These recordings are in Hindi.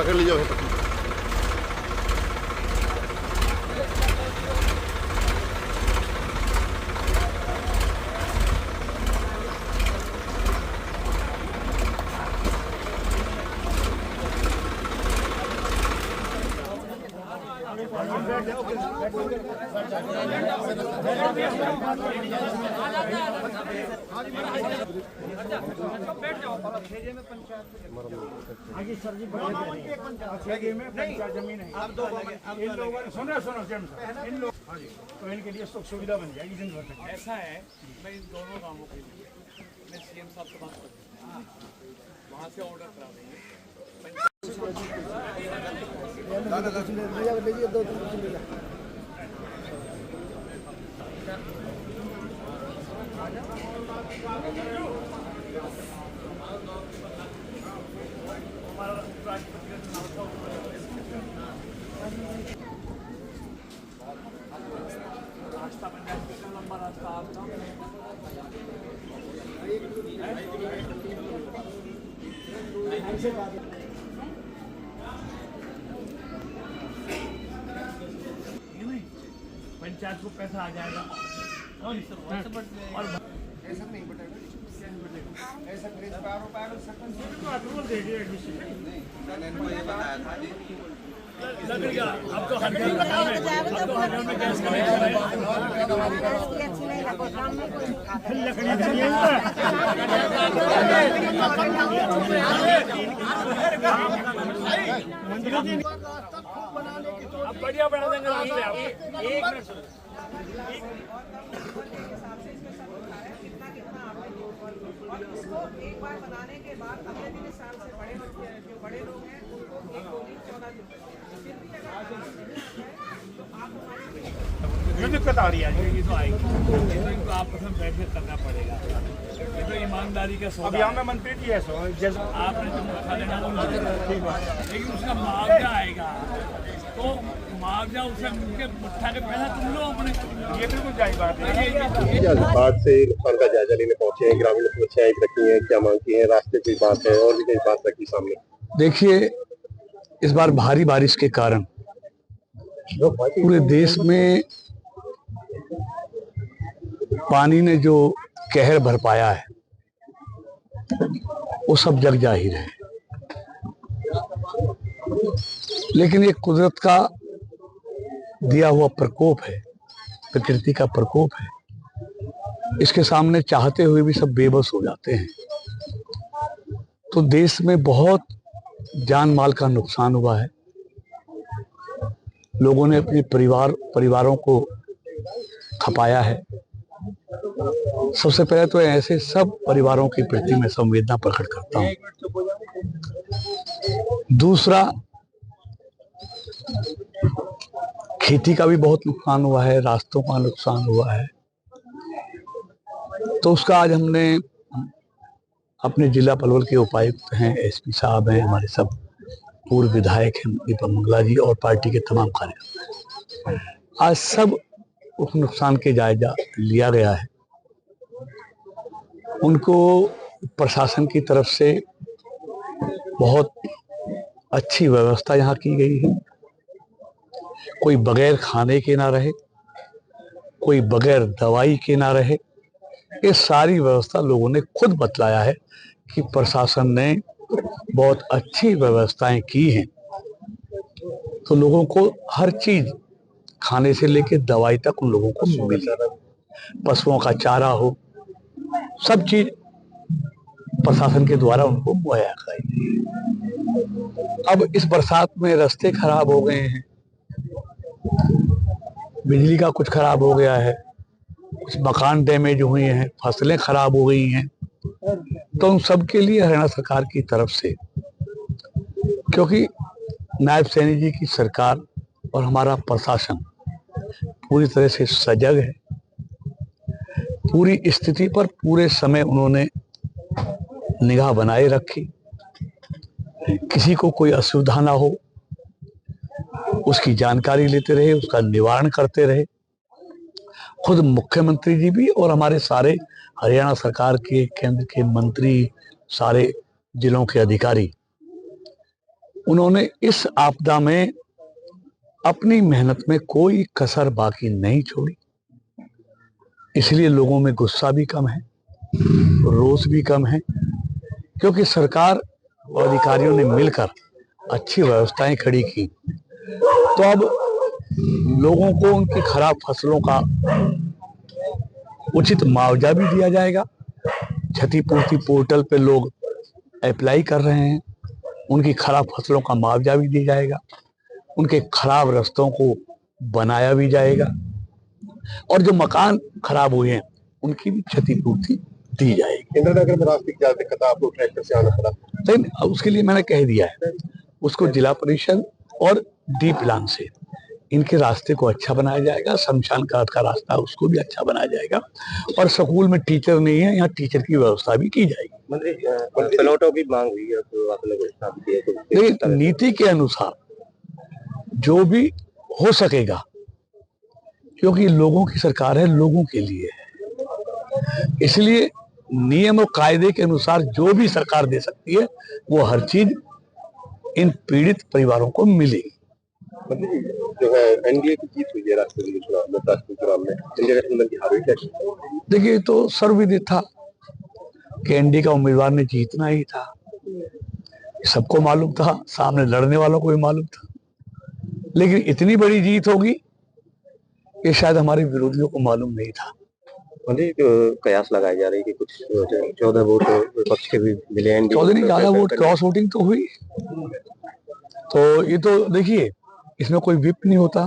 पकड़ लीजिए पट्टी। आगे सर जी जमीन है आप दो इन लोगों सुनो इन लोग तो इनके लिए सुख सुविधा बन जाएगी दिन भर तक। ऐसा है मैं इन दोनों कामों के लिए मैं सीएम साहब से बात करता हूँ, वहाँ से ऑर्डर करा देंगे। रास्ता बन जाए, कितना लंबा रास्ता आपका पंचायत को पैसा आ जाएगा और ऐसा नहीं बटेगा, ऐसा अप्रूवल दे दिया एडमिशन लगेगा। अब तो हर घर में गैस अब बढ़िया बना देंगे रास्ते आप। एक मिनट और इसको एक बार बनाने के बाद अगले दिन साल से जो बड़े लोग हैं उनको एक गोली 14 दिन फिर भी अगर तो आप ये दिक्कत आ रही है। ये तो आएगी, इनको आपस में बैठ कर करना पड़ेगा। ये तो ईमानदारी का सौदा। अभी यहाँ में मंत्री जी है आपने जो मुखा देना लेकिन उसका मुआवजा आएगा तो मुआवजा उसे उनके मुठ्ठा के पहले तुम लो अपने। ये बिल्कुल जायज बात है। बाद से नुकसान का जायजा लेने पहुंचे हैं, ग्रामीण समस्याएं रखी हैं, क्या मांग की है, रास्ते की बात है और भी कई बात रखी सामने। देखिए, इस बार भारी बारिश के कारण पूरे देश में पानी ने जो कहर बरपाया है वो सब जग जाहिर है। लेकिन ये कुदरत का दिया हुआ प्रकोप है, प्रकृति का प्रकोप है। इसके सामने चाहते हुए भी सब बेबस हो जाते हैं। तो देश में बहुत जान माल का नुकसान हुआ है। लोगों ने अपने परिवारों को खपाया है। सबसे पहले तो ऐसे सब परिवारों के प्रति मैं संवेदना प्रकट करता हूं। दूसरा, खेती का भी बहुत नुकसान हुआ है, रास्तों का नुकसान हुआ है। तो उसका आज हमने अपने जिला पलवल के उपायुक्त हैं, एसपी साहब हैं, हमारे सब पूर्व विधायक हैं दीपक मंगला जी और पार्टी के तमाम कार्यकर्ता, आज सब उस नुकसान के जायजा लिया गया है। उनको प्रशासन की तरफ से बहुत अच्छी व्यवस्था यहाँ की गई है। कोई बगैर खाने के ना रहे, कोई बगैर दवाई के ना रहे। ये सारी व्यवस्था लोगों ने खुद बतलाया है कि प्रशासन ने बहुत अच्छी व्यवस्थाएं की हैं। तो लोगों को हर चीज, खाने से लेकर दवाई तक उन लोगों को मिली। पशुओं का चारा हो, सब चीज प्रशासन के द्वारा उनको मुहैया कराई गई है। अब इस बरसात में रास्ते खराब हो गए हैं, बिजली का कुछ खराब हो गया है, कुछ मकान डैमेज हुए हैं, फसलें खराब हो गई हैं। तो उन सब के लिए हरियाणा सरकार की तरफ से, क्योंकि नायब सैनी जी की सरकार और हमारा प्रशासन पूरी तरह से सजग है, पूरी स्थिति पर पूरे समय उन्होंने निगाह बनाए रखी। किसी को कोई असुविधा ना हो उसकी जानकारी लेते रहे, उसका निवारण करते रहे। खुद मुख्यमंत्री जी भी और हमारे सारे हरियाणा सरकार के, केंद्र के मंत्री, सारे जिलों के अधिकारी उन्होंने इस आपदा में अपनी मेहनत में कोई कसर बाकी नहीं छोड़ी, इसलिए लोगों में गुस्सा भी कम है, रोष भी कम है, क्योंकि सरकार और अधिकारियों ने मिलकर अच्छी व्यवस्थाएं खड़ी की। तो अब लोगों को उनकी खराब फसलों का उचित मुआवजा भी दिया जाएगा। क्षतिपूर्ति पोर्टल पे लोग अप्लाई कर रहे हैं, उनकी खराब फसलों का मुआवजा भी दिया जाएगा, उनके खराब रास्तों को बनाया भी जाएगा, और जो मकान खराब हुए हैं उनकी भी क्षतिपूर्ति दी जाएगी। इंद्रनगर में रास्ते की ज्यादा दिक्कत, आपको ट्रैक्टर से आना पड़ा, लेकिन उसके लिए मैंने कह दिया है, उसको जिला परिषद और डी प्लान से इनके रास्ते को अच्छा बनाया जाएगा। शमशान घाट का रास्ता उसको भी अच्छा बनाया जाएगा, और स्कूल में टीचर नहीं है, यहाँ टीचर की व्यवस्था भी की जाएगी। मंत्री प्लॉटों की मांग हुई है तो आपने घोषणा दी है, तो लेकिन नीति के अनुसार जो भी हो सकेगा, क्योंकि लोगों की सरकार है, लोगों के लिए है, इसलिए नियम और कायदे के अनुसार जो भी सरकार दे सकती है वो हर चीज इन पीड़ित परिवारों को मिलेगी। जो है एनडीए की जीत हुई है राष्ट्रपति चुनाव में, इंडिया गठबंधन की हार हुई है। देखिए, तो सर्वविदित था कि एनडीए का उम्मीदवार ने जीतना ही था, सबको मालूम था, सामने लड़ने वालों को भी मालूम था, लेकिन इतनी बड़ी जीत होगी ये शायद हमारे विरोधियों को मालूम नहीं था। कयास लगाई जा रही है कि कुछ 14 वोट विपक्ष के भी मिले, 14 नहीं, ज्यादा वोट, क्रॉस वोटिंग तो हुई। तो ये तो देखिए, इसमें कोई विप नहीं होता।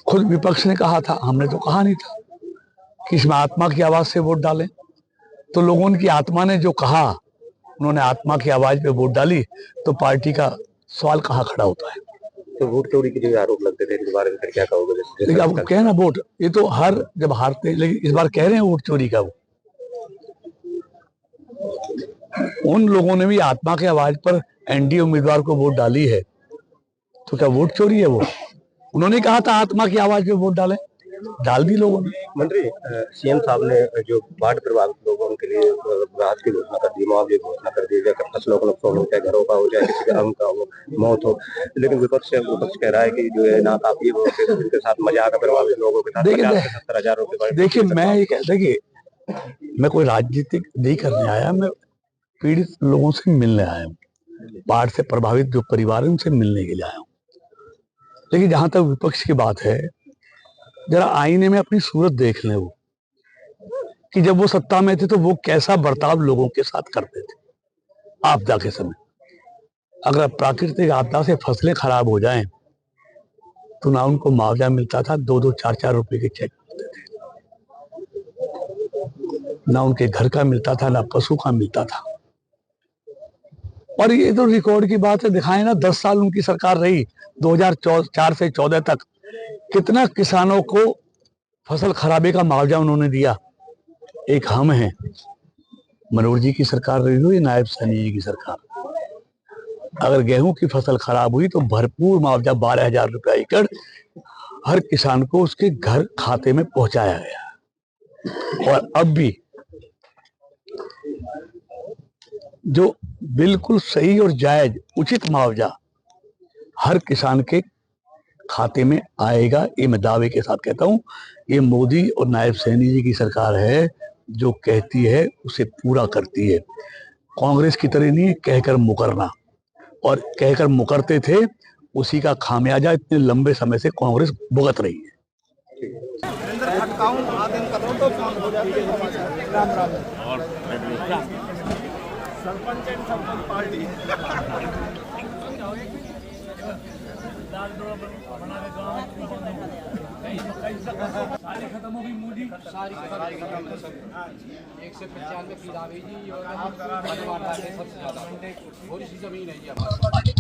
खुद विपक्ष ने कहा था, हमने तो कहा नहीं था कि इसमें आत्मा की आवाज से वोट डालें। तो लोगों की आत्मा ने जो कहा, उन्होंने आत्मा की आवाज पे वोट डाली, तो पार्टी का सवाल कहाँ खड़ा होता है। तो वोट चोरी के जो आरोप लगते थे, इस बारे में फिर क्या कहोगे? लेकिन अब कहना वोट, ये तो हर जब हारते, लेकिन इस बार कह रहे हैं वोट चोरी का। वो उन लोगों ने भी आत्मा की आवाज पर एनडीए उम्मीदवार को वोट डाली है, तो क्या वोट चोरी है? वो उन्होंने कहा था आत्मा की आवाज पे वोट डालें, डाल दी लोगों ने। मंत्री, सीएम साहब ने जो बाढ़ प्रभावित लोगों के लिए राहत की घोषणा कर दी, मुआवजे की घोषणा कर दी, चाहे फसलों का नुकसान हो, चाहे घरों का हो, चाहे किसी का आम का हो, मौत हो, लेकिन विपक्ष कह रहा है कि जो है ना काफी उनके साथ मजाक प्रभावित लोगों के साथ 70,000 रुपए। देखिए, मैं ये कह, देखिए, मैं कोई राजनीतिक नहीं करने आया, मैं पीड़ित लोगों से मिलने आया हूँ, बाढ़ से प्रभावित जो परिवार है उनसे मिलने के लिए आया हूँ। लेकिन जहां तक विपक्ष की बात है, जरा आईने में अपनी सूरत देख लें, वो कि जब वो सत्ता में थे तो वो कैसा बर्ताव लोगों के साथ करते थे आपदा के समय। अगर प्राकृतिक आपदा से फसलें खराब हो जाएं तो ना उनको मुआवजा मिलता था, 2-2, 4-4 रुपए के चेक मिलते थे, ना उनके घर का मिलता था, ना पशु का मिलता था। और ये तो रिकॉर्ड की बात है, दिखाएं ना, 10 साल उनकी सरकार रही, 2004 से 14 तक कितना किसानों को फसल खराबे का मुआवजा उन्होंने दिया। एक हम हैं, मनोहर जी की सरकार रही हो या नायब सैनी जी की सरकार, अगर गेहूं की फसल खराब हुई तो भरपूर मुआवजा 12,000 रुपया एकड़ हर किसान को उसके घर खाते में पहुंचाया गया। और अब भी जो बिल्कुल सही और जायज उचित मुआवजा हर किसान के खाते में आएगा, ये मैं दावे के साथ कहता हूं। ये मोदी और नायब सैनी जी की सरकार है, जो कहती है उसे पूरा करती है। कांग्रेस की तरह नहीं कहकर मुकरना, और कहकर मुकरते थे, उसी का खामियाजा इतने लंबे समय से कांग्रेस भुगत रही है। सारी खत्म हो गई, मूली सारी खत्म है सब। 195 की दावे जी, और सबसे ज्यादा थोड़ी सी जमीन है जी हमारी।